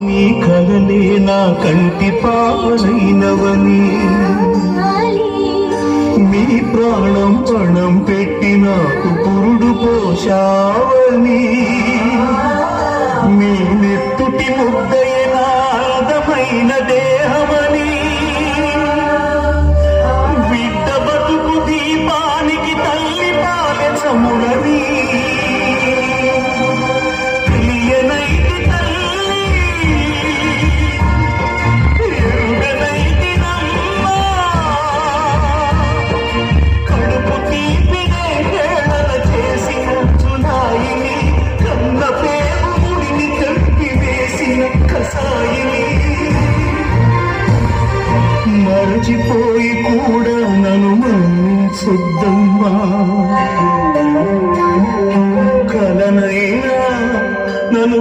నీ కలలే నా కంటి పాపనైనవని నీ ప్రాణం పణం పెట్టి నాకు పురుడు పోషావని నీ నెత్తుటి ముద్దైన అందమైన దేహమని బిడ్డ బతుకు దీపానికి తల్లి పాలచములని మరచిపోయి కూడా నన్ను మన్నించొద్దమ్మా కలనైనా నన్ను